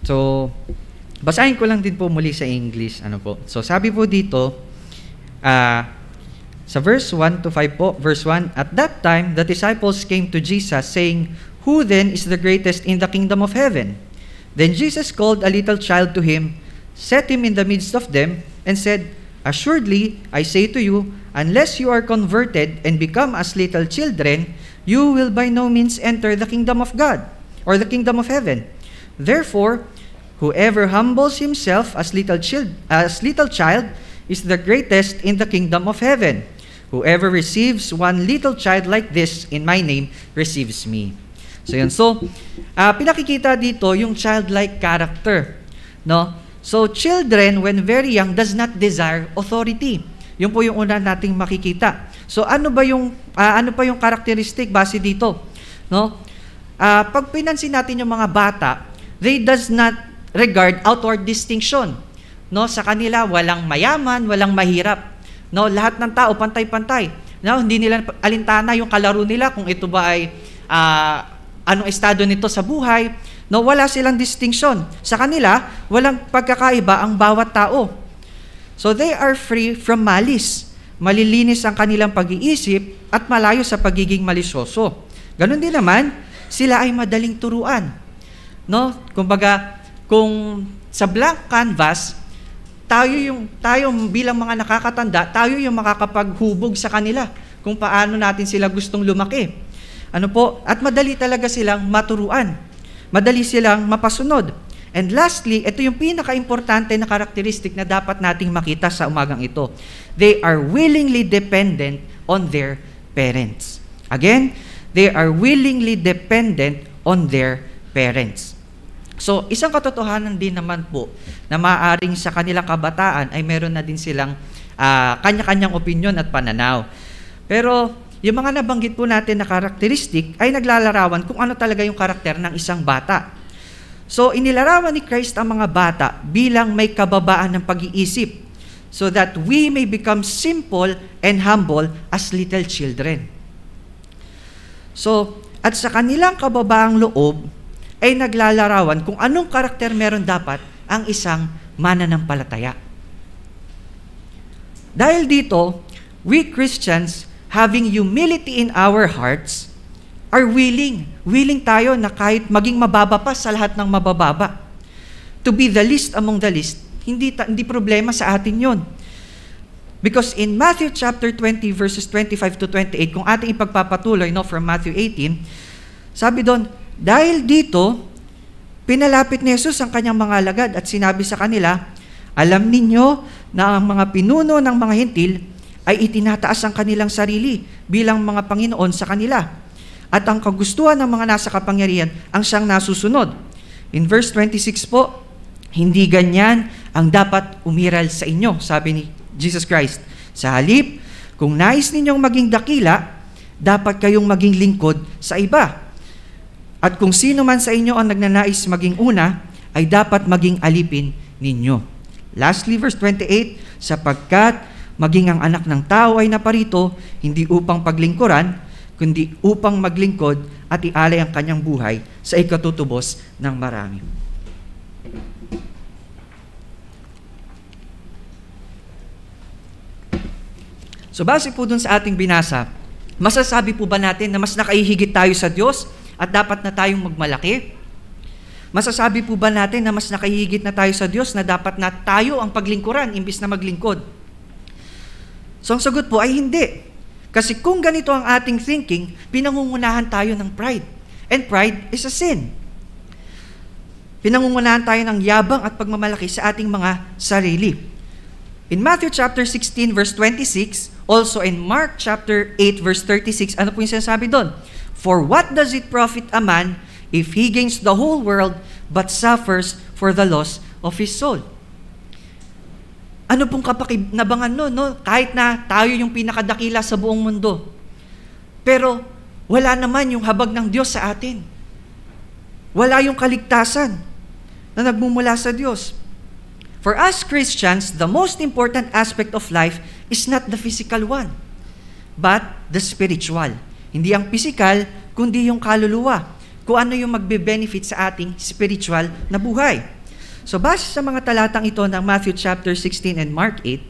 So, basahin ko lang din po muli sa English. So, sabi po dito, sa verse 1 to 5 po, verse 1, "At that time, the disciples came to Jesus, saying, 'Who then is the greatest in the kingdom of heaven?' Then Jesus called a little child to him, set him in the midst of them, and said, 'Assuredly, I say to you, unless you are converted and become as little children, you will by no means enter the kingdom of God, or the kingdom of heaven. Therefore, whoever humbles himself as little child is the greatest in the kingdom of heaven. Whoever receives one little child like this in my name receives me.'" So yun. So, pinakikita dito yung childlike character. No? So, children, when very young, does not desire authority. Yun po yung una nating makikita. So, ano pa yung characteristic base dito? No? Pag pinansin natin yung mga bata, they does not regard outward distinction. No? Sa kanila, walang mayaman, walang mahirap. No? Lahat ng tao, pantay-pantay. No? Hindi nila alintana yung kalaro nila kung ito ba ay anong estado nito sa buhay. No, wala silang distinction. Sa kanila, walang pagkakaiba ang bawat tao. So they are free from malice. Malilinis ang kanilang pag-iisip at malayo sa pagiging malisyoso. Ganon din naman, sila ay madaling turuan. No? Kumbaga, kung sa blank canvas, tayo bilang mga nakakatanda, tayo yung makakapaghubog sa kanila kung paano natin sila gustong lumaki. At madali talaga silang maturuan. Madali silang mapasunod. And lastly, ito yung pinaka-importante na karakteristik na dapat nating makita sa umagang ito. They are willingly dependent on their parents. Again, they are willingly dependent on their parents. So, isang katotohanan din naman po na maaaring sa kanilang kabataan ay meron na din silang kanya-kanyang opinion at pananaw. Pero, yung mga nabanggit po natin na karakteristik ay naglalarawan kung ano talaga yung karakter ng isang bata. So, inilarawan ni Christ ang mga bata bilang may kababaan ng pag-iisip so that we may become simple and humble as little children. So, at sa kanilang kababaang loob ay naglalarawan kung anong karakter meron dapat ang isang mananampalataya. Dahil dito, we Christians, having humility in our hearts, are willing tayo na kahit maging mababa pa sa lahat ng mabababa. To be the least among the least, hindi problema sa atin yon. Because in Matthew chapter 20 verses 25 to 28, kung ating ipagpapatuloy from Matthew 18, sabi doon, dahil dito, pinalapit ni Jesus ang kanyang mga alagad at sinabi sa kanila, alam ninyo na ang mga pinuno ng mga hentil ay itinataas ang kanilang sarili bilang mga Panginoon sa kanila. At ang kagustuhan ng mga nasa kapangyarihan ang siyang nasusunod. In verse 26 po, hindi ganyan ang dapat umiral sa inyo, sabi ni Jesus Christ. Sa halip, kung nais ninyong maging dakila, dapat kayong maging lingkod sa iba. At kung sino man sa inyo ang nagnanais maging una, ay dapat maging alipin ninyo. Lastly, verse 28, sapagkat maging ang anak ng tao ay naparito, hindi upang paglingkuran, kundi upang maglingkod at ialay ang kanyang buhay sa ikatutubos ng marami. So base po dun sa ating binasa, masasabi po ba natin na mas nakaihigit tayo sa Diyos at dapat na tayong magmalaki? Masasabi po ba natin na mas nakaihigit na tayo sa Diyos na dapat na tayo ang paglingkuran imbis na maglingkod? So ang sagot po ay hindi. Kasi kung ganito ang ating thinking, pinangungunahan tayo ng pride. And pride is a sin. Pinangungunahan tayo ng yabang at pagmamalaki sa ating mga sarili. In Matthew chapter 16 verse 26, also in Mark chapter 8 verse 36, ano po yung sinasabi doon? For what does it profit a man if he gains the whole world but suffers for the loss of his soul? Ano pong kapakinabangan no? Kahit na tayo yung pinakadakila sa buong mundo. Pero wala naman yung habag ng Diyos sa atin. Wala yung kaligtasan na nagmumula sa Diyos. For us Christians, the most important aspect of life is not the physical one, but the spiritual. Hindi ang physical, kundi yung kaluluwa. Kung ano yung magbe-benefit sa ating spiritual na buhay. So base sa mga talatang ito ng Matthew chapter 16 and Mark 8,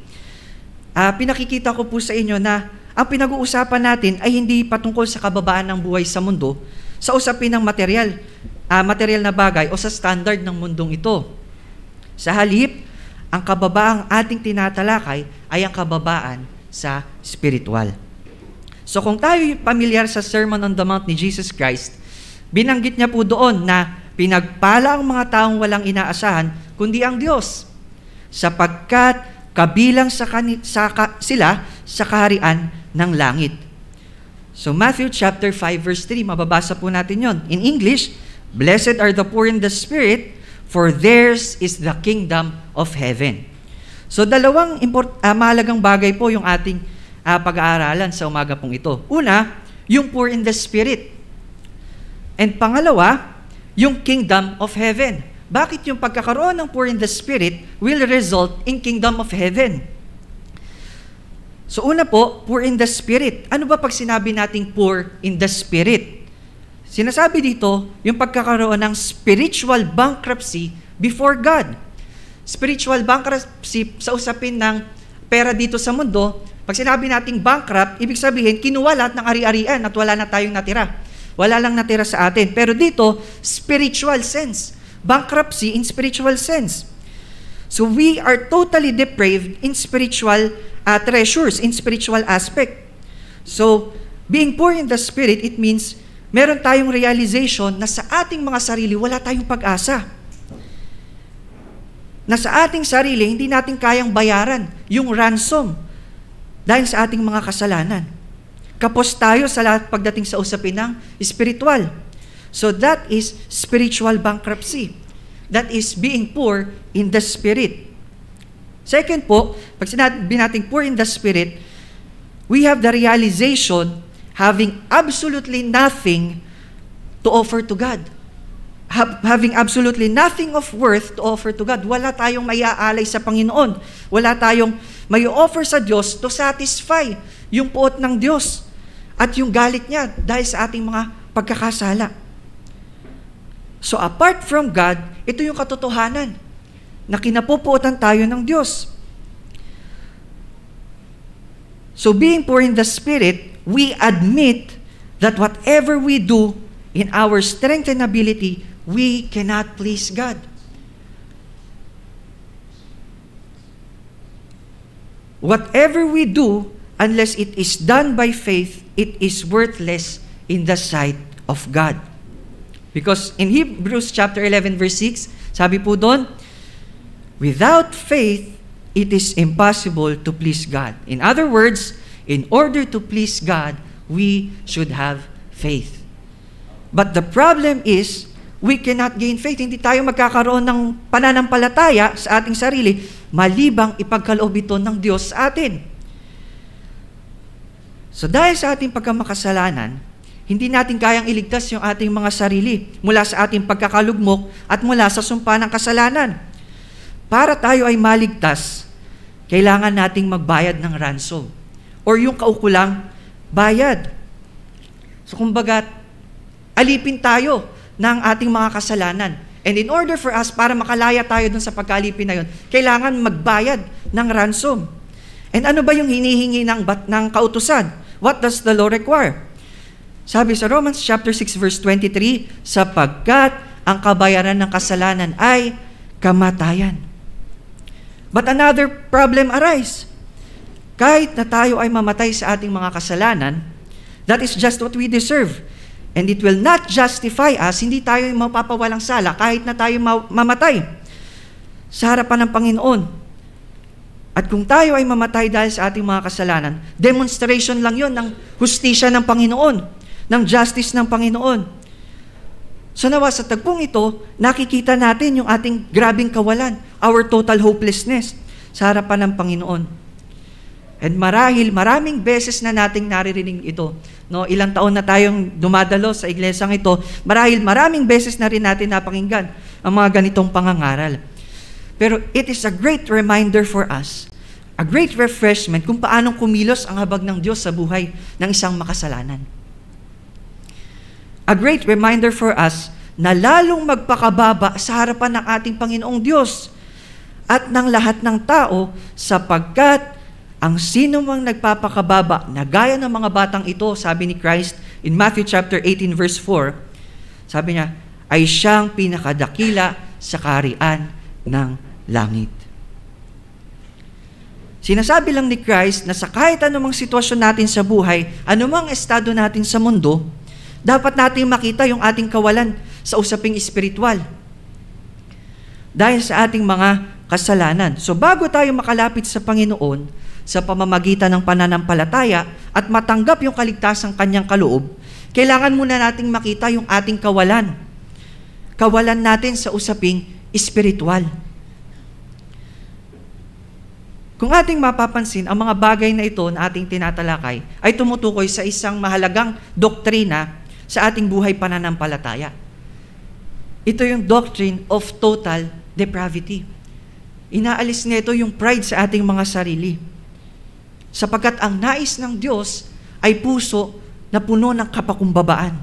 pinakikita ko po sa inyo na ang pinag-uusapan natin ay hindi patungkol sa kababaan ng buhay sa mundo, sa usapin ng material na bagay o sa standard ng mundong ito. Sa halip, ang kababaang ating tinatalakay ay ang kababaan sa spiritual. So kung tayo pamilyar sa Sermon on the Mount ni Jesus Christ, binanggit niya po doon na pinagpala ang mga taong walang inaasahan, kundi ang Diyos, sapagkat kabilang sila sa kaharian ng langit. So Matthew chapter 5 verse 3, mababasa po natin yon. In English, "Blessed are the poor in the spirit, for theirs is the kingdom of heaven." So dalawang mahalagang bagay po yung ating pag-aaralan sa umaga pong ito. Una, yung poor in the spirit. And pangalawa, yung kingdom of heaven. Bakit yung pagkakaroon ng poor in the spirit will result in kingdom of heaven? So una po, poor in the spirit. Ano ba pag sinabi nating poor in the spirit? Sinasabi dito, yung pagkakaroon ng spiritual bankruptcy before God. Spiritual bankruptcy sa usapin ng pera dito sa mundo. Pag sinabi nating bankrupt, ibig sabihin, kinuha lahat ng ari-arian at wala na tayong natira. Wala lang natira sa atin. Pero dito, spiritual sense. Bankruptcy in spiritual sense. So we are totally depraved in spiritual treasures, in spiritual aspect. So, being poor in the spirit, it means meron tayong realization na sa ating mga sarili, wala tayong pag-asa. Na sa ating sarili, hindi natin kayang bayaran yung ransom dahil sa ating mga kasalanan. Kapos tayo sa lahat pagdating sa usapin ng spiritual. So that is spiritual bankruptcy. That is being poor in the spirit. Second po, pag sinabi natin poor in the spirit, we have the realization having absolutely nothing to offer to God. Having absolutely nothing of worth to offer to God. Wala tayong maiaalay sa Panginoon. Wala tayong may offer sa Diyos to satisfy yung puot ng Diyos at yung galit niya dahil sa ating mga pagkakasala. So apart from God, ito yung katotohanan na kinapupuotan tayo ng Diyos. So being poor in the Spirit, we admit that whatever we do in our strength and ability, we cannot please God. Whatever we do, unless it is done by faith, it is worthless in the sight of God. Because in Hebrews chapter 11 verse 6, sabi po doon, without faith, it is impossible to please God. In other words, in order to please God, we should have faith. But the problem is, we cannot gain faith. Hindi tayo magkakaroon ng pananampalataya sa ating sarili, malibang ipagkaloob ito ng Diyos sa atin. So dahil sa ating pagkamakasalanan, hindi natin kayang iligtas yung ating mga sarili mula sa ating pagkakalugmok at mula sa sumpa ng kasalanan. Para tayo ay maligtas, kailangan nating magbayad ng ransom or yung kaukulang bayad. So kumbaga, alipin tayo ng ating mga kasalanan. And in order for us, para makalaya tayo dun sa pagkalipin na yun, kailangan magbayad ng ransom. And ano ba yung hinihingi ng kautusan? What does the law require? Sabi sa Romans chapter 6 verse 23, sapagkat ang kabayaran ng kasalanan ay kamatayan. But another problem arise. Kahit na tayo ay mamatay sa ating mga kasalanan, that is just what we deserve. And it will not justify us, hindi tayo mapapawalang sala kahit na tayo mamatay sa harapan ng Panginoon. At kung tayo ay mamatay dahil sa ating mga kasalanan, demonstration lang yon ng hustisya ng Panginoon, ng justice ng Panginoon. So nawa sa tagpong ito, nakikita natin yung ating grabing kawalan, our total hopelessness sa harapan ng Panginoon. And marahil, maraming beses na nating naririnig ito. No, ilang taon na tayong dumadalo sa iglesyang ito, marahil maraming beses na rin natin napakinggan ang mga ganitong pangangaral. Pero it is a great reminder for us, a great refreshment kung paanong kumilos ang habag ng Diyos sa buhay ng isang makasalanan. A great reminder for us na lalong magpakababa sa harapan ng ating Panginoong Diyos at ng lahat ng tao, sapagkat ang sino mang nagpapakababa na gaya ng mga batang ito, sabi ni Christ in Matthew chapter 18 verse 4, sabi niya, ay siyang pinakadakila sa kaharian ng langit. Sinasabi lang ni Christ na sa kahit anumang sitwasyon natin sa buhay, anumang estado natin sa mundo, dapat natin makita yung ating kawalan sa usaping espiritual dahil sa ating mga kasalanan. So bago tayo makalapit sa Panginoon sa pamamagitan ng pananampalataya at matanggap yung kaligtasang kanyang kaloob, kailangan muna nating makita yung ating kawalan. Kawalan natin sa usaping espiritual. Kung ating mapapansin, ang mga bagay na ito na ating tinatalakay ay tumutukoy sa isang mahalagang doktrina sa ating buhay pananampalataya. Ito yung doctrine of total depravity. Inaalis nito yung pride sa ating mga sarili. Sapagkat ang nais ng Diyos ay puso na puno ng kapakumbabaan.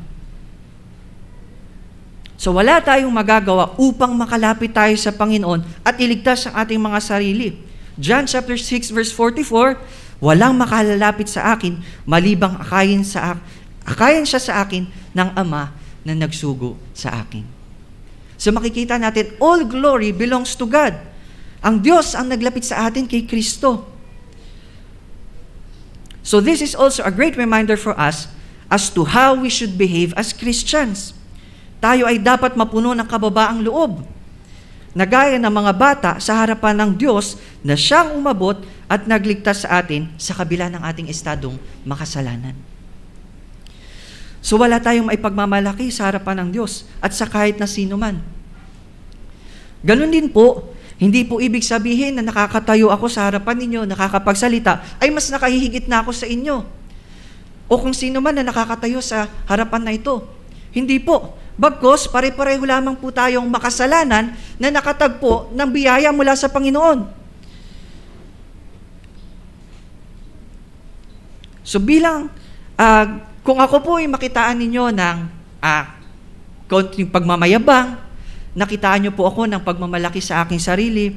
So wala tayong magagawa upang makalapit tayo sa Panginoon at iligtas ang ating mga sarili. John chapter 6 verse 44, walang makalalapit sa akin malibang akayin siya sa akin ng Ama na nagsugo sa akin. So makikita natin, all glory belongs to God. Ang Diyos ang naglapit sa atin kay Kristo. So this is also a great reminder for us as to how we should behave as Christians. Tayo ay dapat mapuno ng kababaang loob, na gaya ng mga bata sa harapan ng Diyos na siyang umabot at nagligtas sa atin sa kabila ng ating estadong makasalanan. So wala tayong maipagmamalaki sa harapan ng Diyos at sa kahit na sino man. Ganun din po, hindi po ibig sabihin na nakakatayo ako sa harapan ninyo, nakakapagsalita, ay mas nakahihigit na ako sa inyo. O kung sino man na nakakatayo sa harapan na ito. Hindi po. Bagkus, pare-pareho lamang po tayong makasalanan na nakatagpo ng biyaya mula sa Panginoon. So bilang, kung ako po ay makitaan ninyo ng konting pagmamayabang, nakitaan niyo po ako ng pagmamalaki sa aking sarili,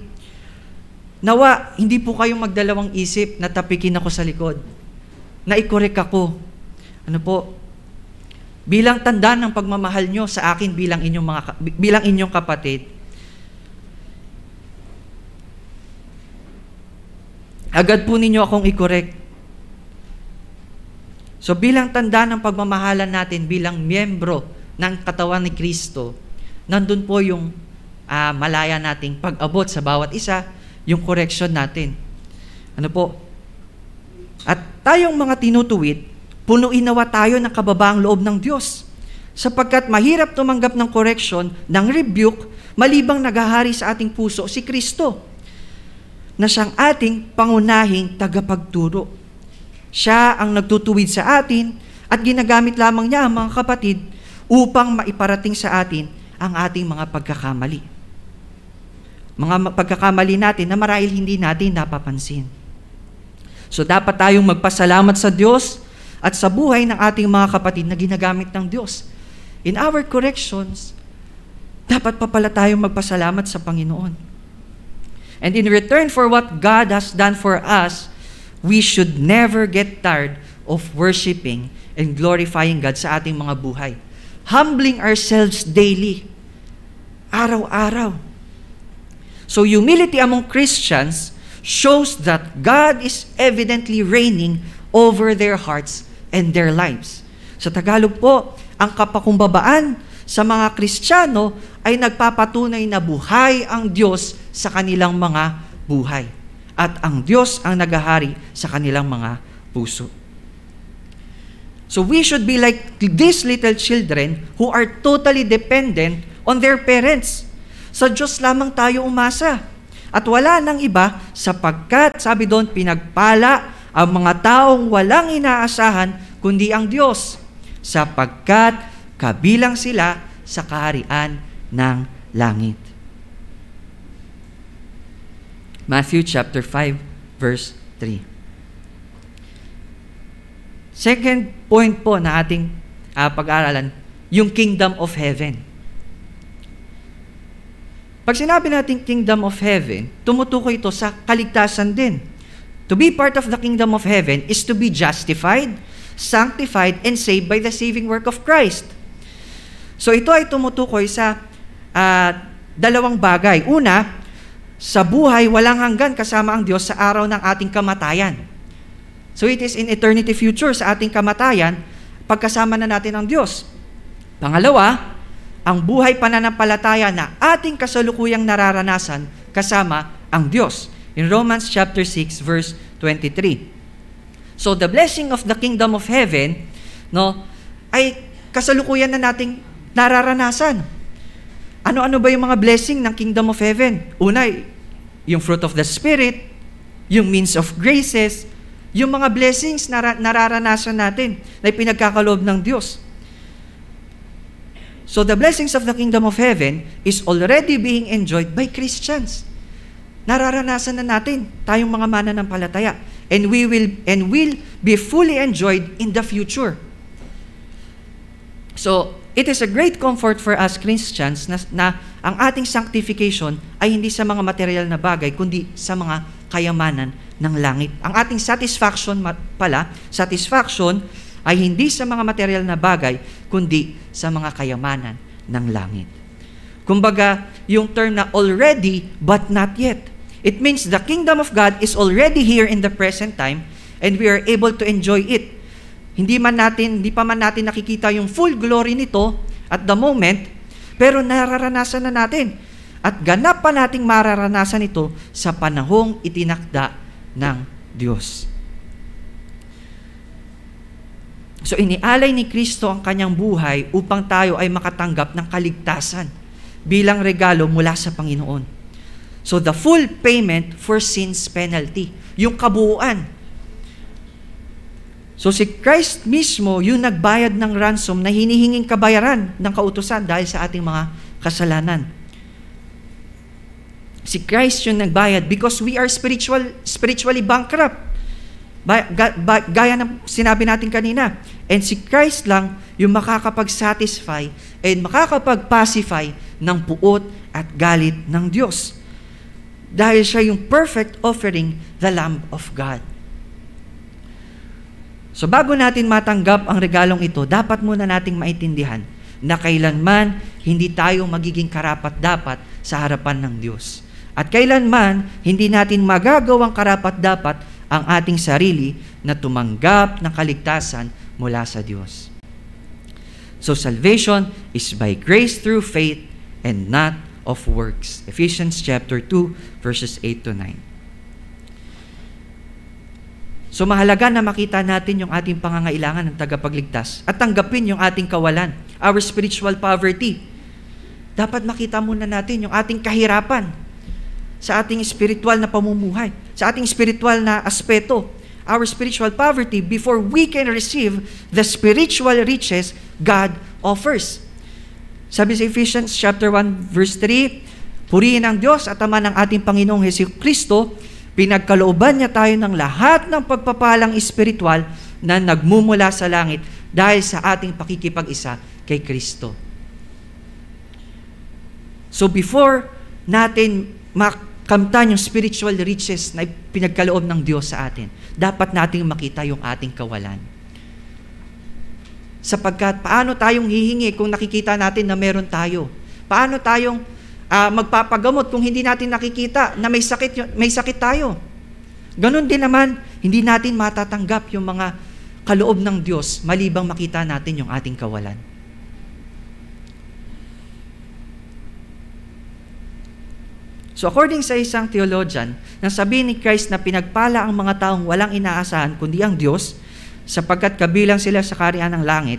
nawa, hindi po kayong magdalawang isip na tapikin ako sa likod, na i-correct ako. Ano po? Bilang tanda ng pagmamahal nyo sa akin bilang inyong kapatid, agad po ninyo akong i-correct. So bilang tanda ng pagmamahalan natin bilang miyembro ng katawan ni Kristo, nandun po yung malaya nating pag-abot sa bawat isa, yung correction natin. Ano po? At tayong mga tinutuwid, punuin nawa tayo ng kababaang loob ng Diyos. Sapagkat mahirap tumanggap ng correction, ng rebuke, malibang naghahari sa ating puso si Kristo, na siyang ating pangunahing tagapagturo. Siya ang nagtutuwid sa atin at ginagamit lamang niya ang mga kapatid upang maiparating sa atin ang ating mga pagkakamali. Mga pagkakamali natin na marahil hindi natin napapansin. So dapat tayong magpasalamat sa Diyos at sa buhay ng ating mga kapatid na ginagamit ng Diyos. In our corrections, dapat pa pala tayong magpasalamat sa Panginoon. And in return for what God has done for us, we should never get tired of worshiping and glorifying God sa ating mga buhay. Humbling ourselves daily, araw-araw. So humility among Christians shows that God is evidently reigning over their hearts and their lives. Sa Tagalog po, ang kapakumbabaan sa mga Kristiyano ay nagpapatunay na buhay ang Diyos sa kanilang mga buhay. At ang Diyos ang naghahari sa kanilang mga puso. So we should be like these little children who are totally dependent on their parents. Sa Diyos lamang tayo umasa. At wala nang iba sapagkat, sabi doon, pinagpala ang mga taong walang inaasahan kundi ang Diyos, sapagkat kabilang sila sa kaharian ng langit. Matthew chapter 5, verse 3. Second point po na ating pag-aaralan, yung kingdom of heaven. Pag sinabi natin kingdom of heaven, tumutukoy ito sa kaligtasan din. To be part of the kingdom of heaven is to be justified, sanctified, and saved by the saving work of Christ. So ito ay tumutukoy sa dalawang bagay. Una, sa buhay walang hanggan kasama ang Diyos sa araw ng ating kamatayan. So it is in eternity future sa ating kamatayan, pagkasama na natin ang Diyos. Pangalawa, ang buhay pananampalataya na ating kasalukuyang nararanasan kasama ang Diyos. In Romans chapter 6 verse 23. So the blessing of the kingdom of heaven, ay kasalukuyan na nating nararanasan. Ano-ano ba yung mga blessing ng kingdom of heaven? Una, yung fruit of the Spirit, yung means of graces, yung mga blessings na nararanasan natin na pinagkakaloob ng Diyos. So the blessings of the kingdom of heaven is already being enjoyed by Christians. Nararanasan na natin tayong mga mananampalataya, and will be fully enjoyed in the future. So it is a great comfort for us Christians na ang ating sanctification ay hindi sa mga material na bagay, kundi sa mga kayamanan ng langit. Ang ating satisfaction ay hindi sa mga material na bagay, kundi sa mga kayamanan ng langit. Kumbaga, yung term na already but not yet. It means the kingdom of God is already here in the present time and we are able to enjoy it. Hindi pa man natin nakikita yung full glory nito at the moment, pero nararanasan na natin. At ganap pa nating mararanasan ito sa panahong itinakda ng Diyos. So inialay ni Kristo ang kanyang buhay upang tayo ay makatanggap ng kaligtasan bilang regalo mula sa Panginoon. So the full payment for sin's penalty, yung kabuuan. So si Christ mismo yung nagbayad ng ransom na hinihinging kabayaran ng kautusan dahil sa ating mga kasalanan. Si Christ yung nagbayad because we are spiritually bankrupt. Gaya ng sinabi natin kanina. And si Christ lang yung makakapag-satisfy and makakapag-pacify ng puot at galit ng Diyos. Dahil siya yung perfect offering, the Lamb of God. So bago natin matanggap ang regalong ito, dapat muna nating maintindihan na kailanman hindi tayo magiging karapat-dapat sa harapan ng Diyos. At kailanman hindi natin magagawang karapat-dapat ang ating sarili na tumanggap ng kaligtasan mula sa Diyos. So salvation is by grace through faith and not of works. Ephesians chapter 2 verses 8 to 9. So mahalaga na makita natin yung ating pangangailangan ng tagapagligtas at tanggapin yung ating kawalan, our spiritual poverty. Dapat makita muna natin yung ating kahirapan sa ating spiritual na pamumuhay, sa ating spiritual na aspeto, our spiritual poverty, before we can receive the spiritual riches God offers. Sabi sa Ephesians chapter 1 verse 3, purihin ang Diyos at Ama ng ating Panginoong Jesucristo, pinagkalooban niya tayo ng lahat ng pagpapalang espiritual na nagmumula sa langit dahil sa ating pakikipag-isa kay Kristo. So before natin makamtan yung spiritual riches na pinagkaloob ng Diyos sa atin, dapat nating makita yung ating kawalan. Sapagkat paano tayong hihingi kung nakikita natin na meron tayo? Paano tayong magpapagamot kung hindi natin nakikita na may sakit tayo? Ganon din naman, hindi natin matatanggap yung mga kaloob ng Diyos malibang makita natin yung ating kawalan. So according sa isang theologian, nang sabihin ni Christ na pinagpala ang mga taong walang inaasahan kundi ang Diyos, sapagkat kabilang sila sa kaharian ng langit,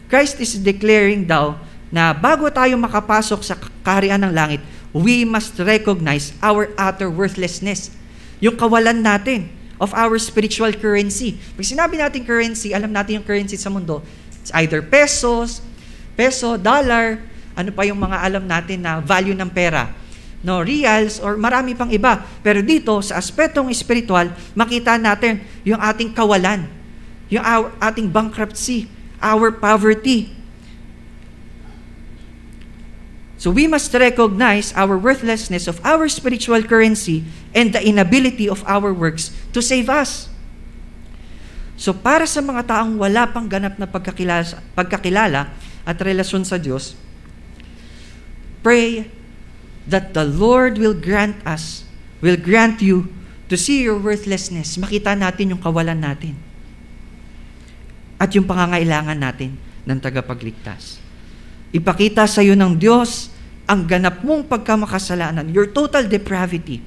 Christ is declaring daw na bago tayo makapasok sa kaharian ng langit, we must recognize our utter worthlessness. Yung kawalan natin of our spiritual currency. Pag sinabi natin currency, alam natin yung currency sa mundo. It's either peso, dollar, ano pa yung mga alam natin na value ng pera. No, reals, or marami pang iba. Pero dito, sa aspetong espiritual, makita natin yung ating kawalan, yung ating bankruptcy, our poverty. So we must recognize our worthlessness of our spiritual currency and the inability of our works to save us. So para sa mga taong wala pang ganap na pagkakilala at relasyon sa Diyos, pray that the Lord will grant you to see your worthlessness. Makita natin yung kawalan natin at yung pangangailangan natin ng tagapagligtas. Ipakita sa iyo ng Diyos ang ganap mong pagkamakasalanan, your total depravity,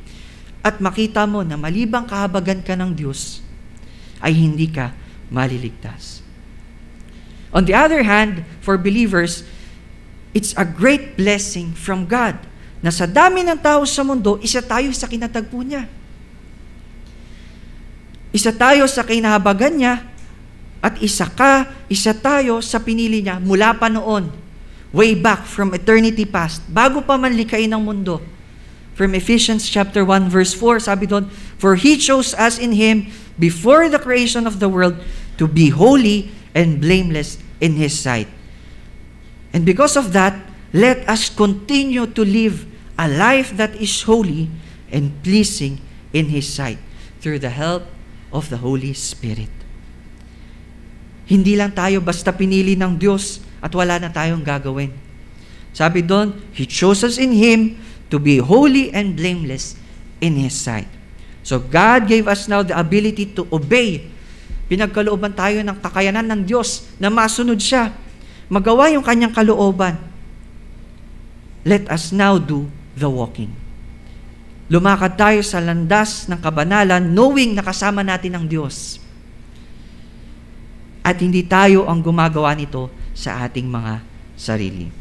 at makita mo na malibang kahabagan ka ng Diyos, ay hindi ka maliligtas. On the other hand, for believers, it's a great blessing from God na sa dami ng tao sa mundo, isa tayo sa kinatagpo niya. Isa tayo sa kinahabagan niya, at isa tayo sa pinili niya mula pa noon, way back from eternity past, bago pa man likhain ng mundo. From Ephesians chapter 1 verse 4, sabi doon, "For He chose us in Him before the creation of the world to be holy and blameless in His sight. And because of that, let us continue to live a life that is holy and pleasing in His sight through the help of the Holy Spirit." Hindi lang tayo basta pinili ng Diyos at wala na tayong gagawin. Sabi doon, He chose us in Him to be holy and blameless in His sight. So God gave us now the ability to obey. Pinagkalooban tayo ng kakayanan ng Diyos na masunod siya, magawa yung kanyang kalooban. Let us now do the walking. Lumakad tayo sa landas ng kabanalan, knowing na kasama natin ang Diyos. At hindi tayo ang gumagawa nito sa ating mga sarili.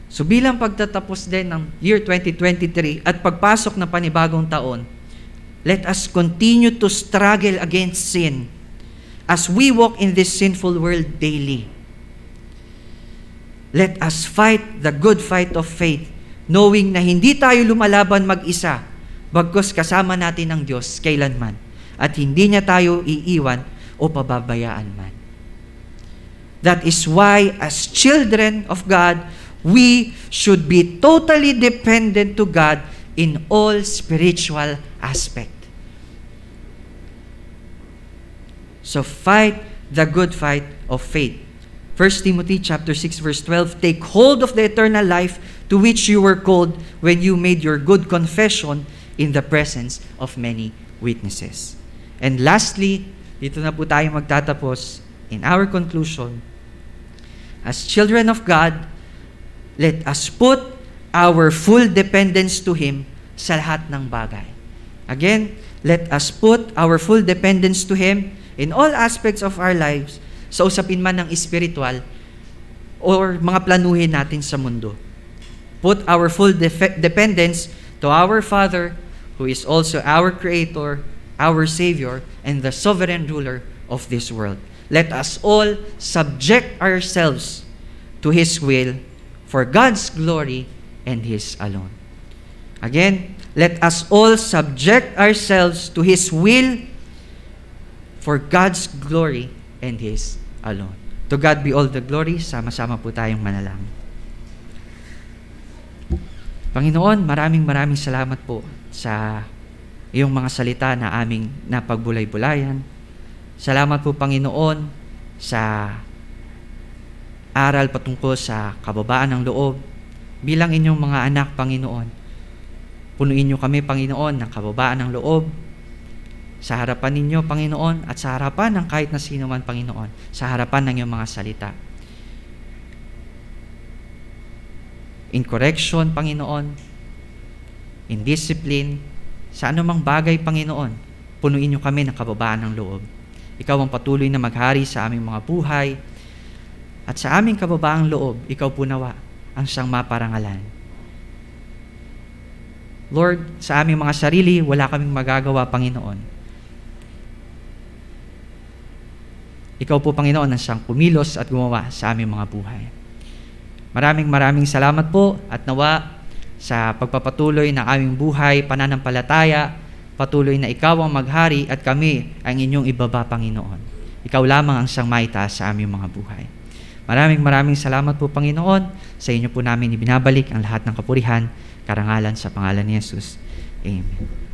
So bilang pagtatapos din ng year 2023 at pagpasok ng panibagong taon, let us continue to struggle against sin as we walk in this sinful world daily. Let us fight the good fight of faith, knowing na hindi tayo lumalaban mag-isa, bagkus kasama natin ang Diyos kailanman, at hindi niya tayo iiwan o pababayaan man. That is why, as children of God, we should be totally dependent to God in all spiritual aspect. So fight the good fight of faith. 1 Timothy chapter 6 verse 12, "Take hold of the eternal life to which you were called when you made your good confession in the presence of many witnesses." And lastly, dito na po tayo magtatapos in our conclusion. As children of God, let us put our full dependence to Him sa lahat ng bagay. Again, let us put our full dependence to Him in all aspects of our lives, sa usapin man ng spiritual or mga planuhin natin sa mundo. Put our full dependence to our Father, who is also our Creator, our Savior, and the sovereign ruler of this world. Let us all subject ourselves to His will for God's glory and His alone. Again, let us all subject ourselves to His will for God's glory and His alone. To God be all the glory. Sama-sama po tayong manalangin. Panginoon, maraming salamat po sa iyong mga salita na aming napagbulay-bulayan. Salamat po, Panginoon, sa aral patungkol sa kababaan ng loob. Bilang inyong mga anak, Panginoon, punuin niyo kami, Panginoon, ng kababaan ng loob sa harapan ninyo, Panginoon, at sa harapan ng kahit na sino man, Panginoon, sa harapan ng iyong mga salita. In correction, Panginoon, in discipline, sa anumang bagay, Panginoon, punuin niyo kami ng kababaan ng loob. Ikaw ang patuloy na maghari sa aming mga buhay, at sa aming kababaang loob, ikaw po nawa ang siyang maparangalan. Lord, sa aming mga sarili, wala kaming magagawa, Panginoon. Ikaw po, Panginoon, ang siyang pumilos at gumawa sa aming mga buhay. Maraming salamat po, at nawa sa pagpapatuloy ng aming buhay, pananampalataya, patuloy na ikaw ang maghari at kami ang inyong ibaba, Panginoon. Ikaw lamang ang siyang maitaas sa aming mga buhay. Maraming salamat po, Panginoon. Sa inyo po namin ibinabalik ang lahat ng kapurihan, karangalan sa pangalan ni Jesus. Amen.